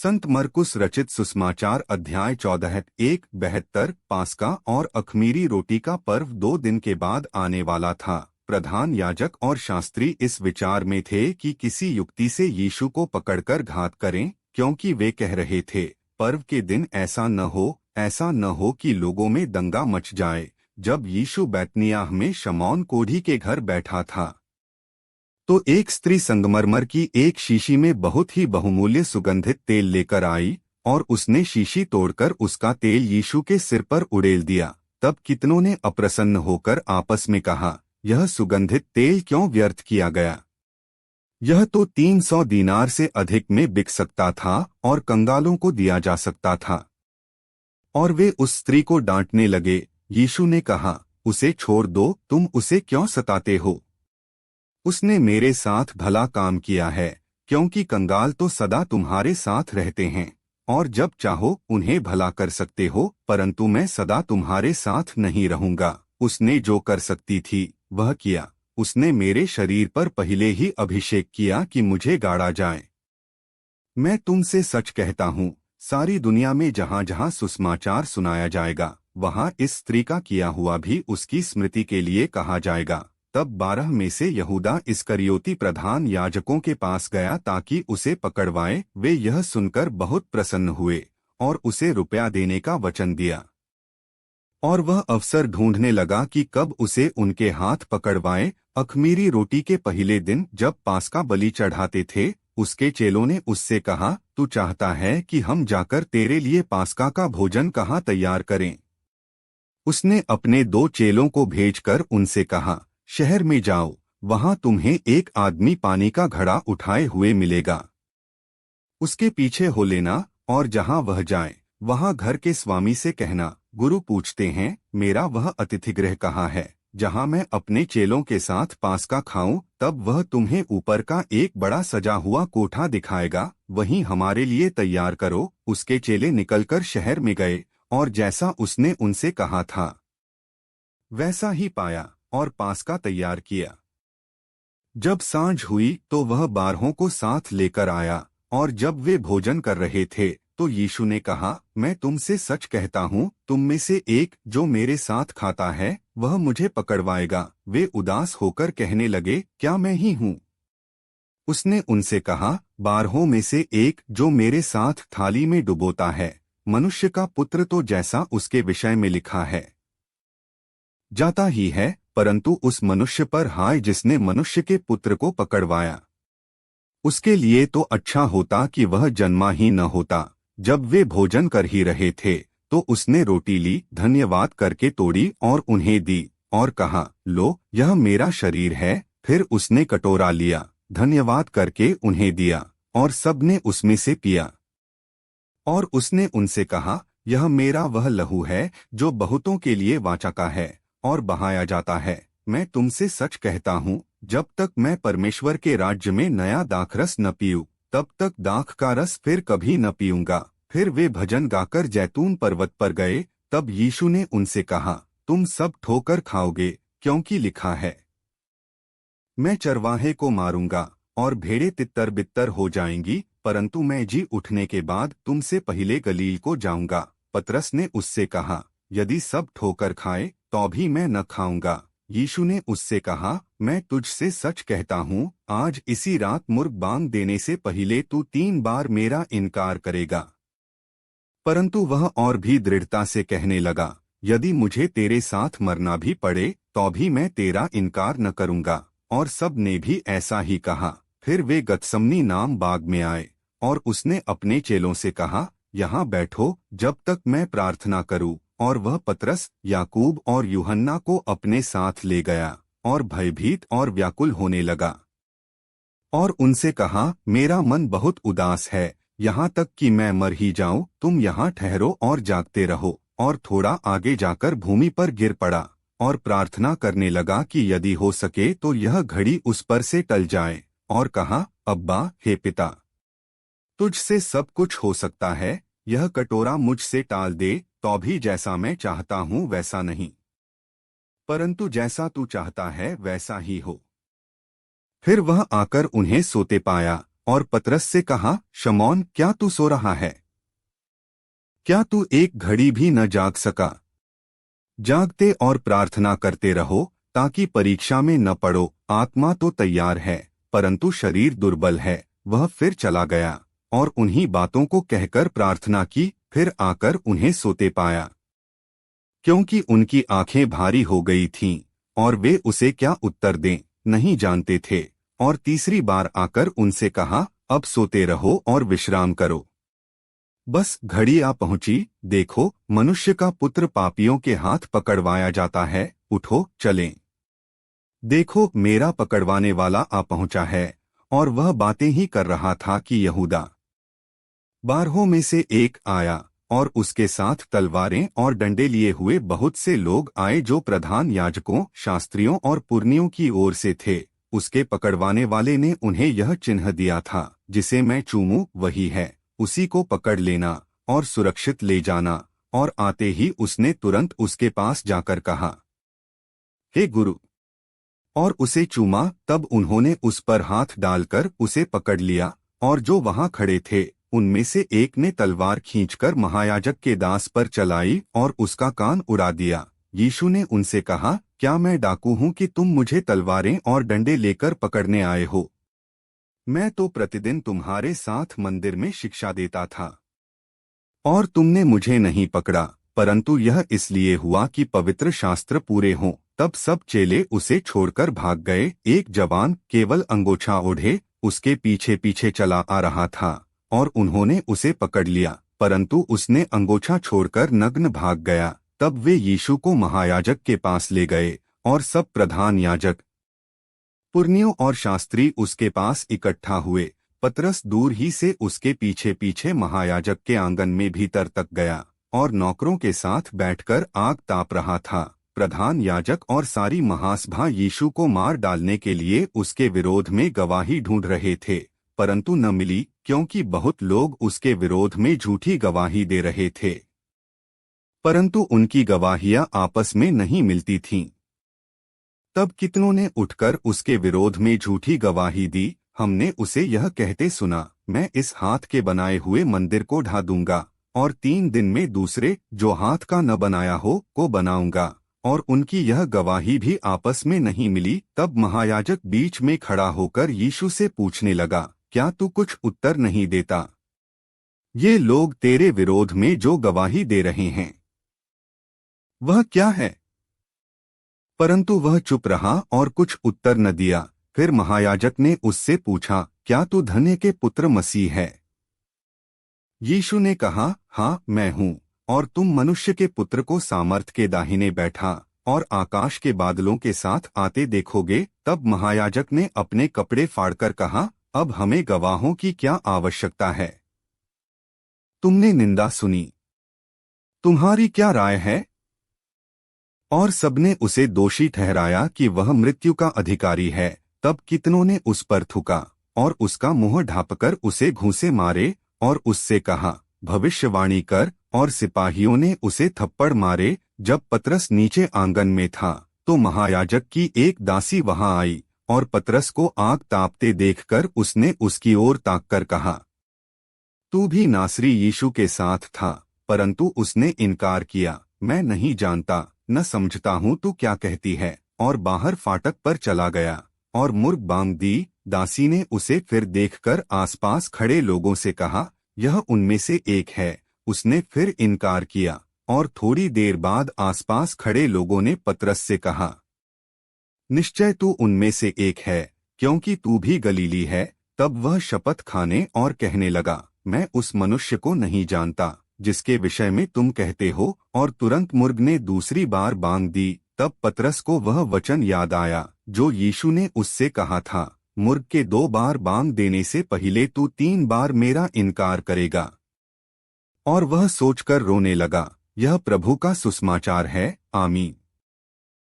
संत मरकुस रचित सुसमाचार अध्याय 14:1-72 पास्का और अख़मीरी रोटी का पर्व 2 दिन के बाद आने वाला था। प्रधान याजक और शास्त्री इस विचार में थे कि किसी युक्ति से यीशु को पकड़कर घात करें, क्योंकि वे कह रहे थे, पर्व के दिन ऐसा न हो कि लोगों में दंगा मच जाए। जब यीशु बैतनियाह में शमौन कोढ़ी के घर बैठा था, तो एक स्त्री संगमरमर की एक शीशी में बहुत ही बहुमूल्य सुगंधित तेल लेकर आई और उसने शीशी तोड़कर उसका तेल यीशु के सिर पर उड़ेल दिया। तब कितनों ने अप्रसन्न होकर आपस में कहा, यह सुगंधित तेल क्यों व्यर्थ किया गया? यह तो 300 दीनार से अधिक में बिक सकता था और कंगालों को दिया जा सकता था। और वे उस स्त्री को डांटने लगे। यीशु ने कहा, उसे छोड़ दो, तुम उसे क्यों सताते हो? उसने मेरे साथ भला काम किया है, क्योंकि कंगाल तो सदा तुम्हारे साथ रहते हैं और जब चाहो उन्हें भला कर सकते हो, परंतु मैं सदा तुम्हारे साथ नहीं रहूंगा। उसने जो कर सकती थी वह किया। उसने मेरे शरीर पर पहले ही अभिषेक किया कि मुझे गाड़ा जाए। मैं तुमसे सच कहता हूँ, सारी दुनिया में जहाँ जहाँ सुसमाचार सुनाया जाएगा, वहाँ इस स्त्री का किया हुआ भी उसकी स्मृति के लिए कहा जाएगा। तब 12 में से यहूदा इस्करियोती प्रधान याजकों के पास गया ताकि उसे पकड़वाए। वे यह सुनकर बहुत प्रसन्न हुए और उसे रुपया देने का वचन दिया। और वह अवसर ढूंढने लगा कि कब उसे उनके हाथ पकड़वाए। अख़मीरी रोटी के पहले दिन जब पास्का बलि चढ़ाते थे, उसके चेलों ने उससे कहा, तू चाहता है कि हम जाकर तेरे लिए पास्का का भोजन कहाँ तैयार करें? उसने अपने 2 चेलों को भेजकर उनसे कहा, शहर में जाओ, वहां तुम्हें एक आदमी पानी का घड़ा उठाए हुए मिलेगा। उसके पीछे हो लेना और जहां वह जाए वहां घर के स्वामी से कहना, गुरु पूछते हैं, मेरा वह अतिथिगृह कहाँ है जहां मैं अपने चेलों के साथ पास्का खाऊं? तब वह तुम्हें ऊपर का एक बड़ा सजा हुआ कोठा दिखाएगा, वहीं हमारे लिए तैयार करो। उसके चेले निकलकर शहर में गए और जैसा उसने उनसे कहा था वैसा ही पाया और पास्का तैयार किया। जब सांझ हुई तो वह 12 को साथ लेकर आया और जब वे भोजन कर रहे थे तो यीशु ने कहा, मैं तुमसे सच कहता हूँ, तुम में से एक जो मेरे साथ खाता है वह मुझे पकड़वाएगा। वे उदास होकर कहने लगे, क्या मैं ही हूँ? उसने उनसे कहा, 12 में से एक जो मेरे साथ थाली में डुबोता है, मनुष्य का पुत्र तो जैसा उसके विषय में लिखा है जाता ही है, परंतु उस मनुष्य पर हाय जिसने मनुष्य के पुत्र को पकड़वाया। उसके लिए तो अच्छा होता कि वह जन्मा ही न होता। जब वे भोजन कर ही रहे थे तो उसने रोटी ली, धन्यवाद करके तोड़ी और उन्हें दी और कहा, लो, यह मेरा शरीर है। फिर उसने कटोरा लिया, धन्यवाद करके उन्हें दिया और सबने उसमें से पिया। और उसने उनसे कहा, यह मेरा वह लहू है जो बहुतों के लिए वाचा का है और बहाया जाता है। मैं तुमसे सच कहता हूँ, जब तक मैं परमेश्वर के राज्य में नया दाखरस न पीऊँ, तब तक दाख का रस फिर कभी न पीऊंगा। फिर वे भजन गाकर जैतून पर्वत पर गए। तब यीशु ने उनसे कहा, तुम सब ठोकर खाओगे, क्योंकि लिखा है, मैं चरवाहे को मारूंगा और भेड़ें तितर बितर हो जाएंगी, परंतु मैं जी उठने के बाद तुमसे पहले गलील को जाऊंगा। पतरस ने उससे कहा, यदि सब ठोकर खाए तो भी मैं न खाऊंगा। यीशु ने उससे कहा, मैं तुझसे सच कहता हूँ, आज इसी रात मुर्ग बांग देने से पहले तू 3 बार मेरा इनकार करेगा। परंतु वह और भी दृढ़ता से कहने लगा, यदि मुझे तेरे साथ मरना भी पड़े तो भी मैं तेरा इनकार न करूंगा। और सब ने भी ऐसा ही कहा। फिर वे गतसमनी नाम बाग में आए और उसने अपने चेलों से कहा, यहाँ बैठो जब तक मैं प्रार्थना करूँ। और वह पतरस, याकूब और यूहन्ना को अपने साथ ले गया और भयभीत और व्याकुल होने लगा और उनसे कहा, मेरा मन बहुत उदास है, यहाँ तक कि मैं मर ही जाऊं। तुम यहाँ ठहरो और जागते रहो। और थोड़ा आगे जाकर भूमि पर गिर पड़ा और प्रार्थना करने लगा कि यदि हो सके तो यह घड़ी उस पर से टल जाए। और कहा, अब्बा, हे पिता, तुझसे सब कुछ हो सकता है, यह कटोरा मुझसे टाल दे, तो भी जैसा मैं चाहता हूँ वैसा नहीं, परंतु जैसा तू चाहता है वैसा ही हो। फिर वह आकर उन्हें सोते पाया और पतरस से कहा, शमौन, क्या तू सो रहा है? क्या तू एक घड़ी भी न जाग सका? जागते और प्रार्थना करते रहो, ताकि परीक्षा में न पड़ो। आत्मा तो तैयार है, परंतु शरीर दुर्बल है। वह फिर चला गया और उन्हीं बातों को कहकर प्रार्थना की, फिर आकर उन्हें सोते पाया, क्योंकि उनकी आंखें भारी हो गई थीं और वे उसे क्या उत्तर दें नहीं जानते थे। और तीसरी बार आकर उनसे कहा, अब सोते रहो और विश्राम करो। बस घड़ी आ पहुंची, देखो, मनुष्य का पुत्र पापियों के हाथ पकड़वाया जाता है। उठो, चलें। देखो, मेरा पकड़वाने वाला आ पहुंचा है। और वह बातें ही कर रहा था कि यहूदा, 12 में से एक, आया और उसके साथ तलवारें और डंडे लिए हुए बहुत से लोग आए, जो प्रधान याजकों, शास्त्रियों और पुरनियों की ओर से थे। उसके पकड़वाने वाले ने उन्हें यह चिन्ह दिया था, जिसे मैं चूमूं वही है, उसी को पकड़ लेना और सुरक्षित ले जाना। और आते ही उसने तुरंत उसके पास जाकर कहा, हे गुरु, और उसे चूमा। तब उन्होंने उस पर हाथ डालकर उसे पकड़ लिया। और जो वहां खड़े थे, उनमें से एक ने तलवार खींचकर महायाजक के दास पर चलाई और उसका कान उड़ा दिया। यीशु ने उनसे कहा, क्या मैं डाकू हूं कि तुम मुझे तलवारें और डंडे लेकर पकड़ने आए हो? मैं तो प्रतिदिन तुम्हारे साथ मंदिर में शिक्षा देता था, और तुमने मुझे नहीं पकड़ा, परंतु यह इसलिए हुआ कि पवित्र शास्त्र पूरे हों। तब सब चेले उसे छोड़कर भाग गए। एक जवान केवल अंगोछा ओढ़े उसके पीछे पीछे चला आ रहा था, और उन्होंने उसे पकड़ लिया, परंतु उसने अंगोछा छोड़कर नग्न भाग गया। तब वे यीशु को महायाजक के पास ले गए, और सब प्रधान याजक, पुरनियों और शास्त्री उसके पास इकट्ठा हुए। पतरस दूर ही से उसके पीछे पीछे महायाजक के आंगन में भीतर तक गया, और नौकरों के साथ बैठकर आग ताप रहा था। प्रधान याजक और सारी महासभा यीशु को मार डालने के लिए उसके विरोध में गवाही ढूंढ रहे थे, परंतु न मिली, क्योंकि बहुत लोग उसके विरोध में झूठी गवाही दे रहे थे, परंतु उनकी गवाहियां आपस में नहीं मिलती थीं। तब कितनों ने उठकर उसके विरोध में झूठी गवाही दी। हमने उसे यह कहते सुना, मैं इस हाथ के बनाए हुए मंदिर को ढा दूंगा, और 3 दिन में दूसरे, जो हाथ का न बनाया हो, को बनाऊंगा। और उनकी यह गवाही भी आपस में नहीं मिली। तब महायाजक बीच में खड़ा होकर यीशु से पूछने लगा, क्या तू कुछ उत्तर नहीं देता? ये लोग तेरे विरोध में जो गवाही दे रहे हैं, वह क्या है? परंतु वह चुप रहा और कुछ उत्तर न दिया। फिर महायाजक ने उससे पूछा, क्या तू धन्य के पुत्र मसीह है? यीशु ने कहा, हाँ, मैं हूँ। और तुम मनुष्य के पुत्र को सामर्थ के दाहिने बैठा और आकाश के बादलों के साथ आते देखोगे। तब महायाजक ने अपने कपड़े फाड़कर कहा, अब हमें गवाहों की क्या आवश्यकता है? तुमने निंदा सुनी, तुम्हारी क्या राय है? और सबने उसे दोषी ठहराया कि वह मृत्यु का अधिकारी है। तब कितनों ने उस पर थूका और उसका मुंह ढांपकर उसे घूंसे मारे और उससे कहा, भविष्यवाणी कर। और सिपाहियों ने उसे थप्पड़ मारे। जब पतरस नीचे आंगन में था, तो महायाजक की एक दासी वहां आई, और पतरस को आग तापते देखकर उसने उसकी ओर ताककर कहा, तू भी नासरी यीशु के साथ था। परंतु उसने इनकार किया, मैं नहीं जानता, न समझता हूँ तू क्या कहती है। और बाहर फाटक पर चला गया और मुर्ग बांग दी। दासी ने उसे फिर देखकर आसपास खड़े लोगों से कहा, यह उनमें से एक है। उसने फिर इनकार किया। और थोड़ी देर बाद आसपास खड़े लोगों ने पतरस से कहा, निश्चय तू उनमें से एक है, क्योंकि तू भी गलीली है। तब वह शपथ खाने और कहने लगा, मैं उस मनुष्य को नहीं जानता जिसके विषय में तुम कहते हो। और तुरंत मुर्ग ने दूसरी बार बांग दी। तब पतरस को वह वचन याद आया जो यीशु ने उससे कहा था, मुर्ग के 2 बार बांग देने से पहले तू 3 बार मेरा इनकार करेगा। और वह सोचकर रोने लगा। यह प्रभु का सुसमाचार है। आमीन।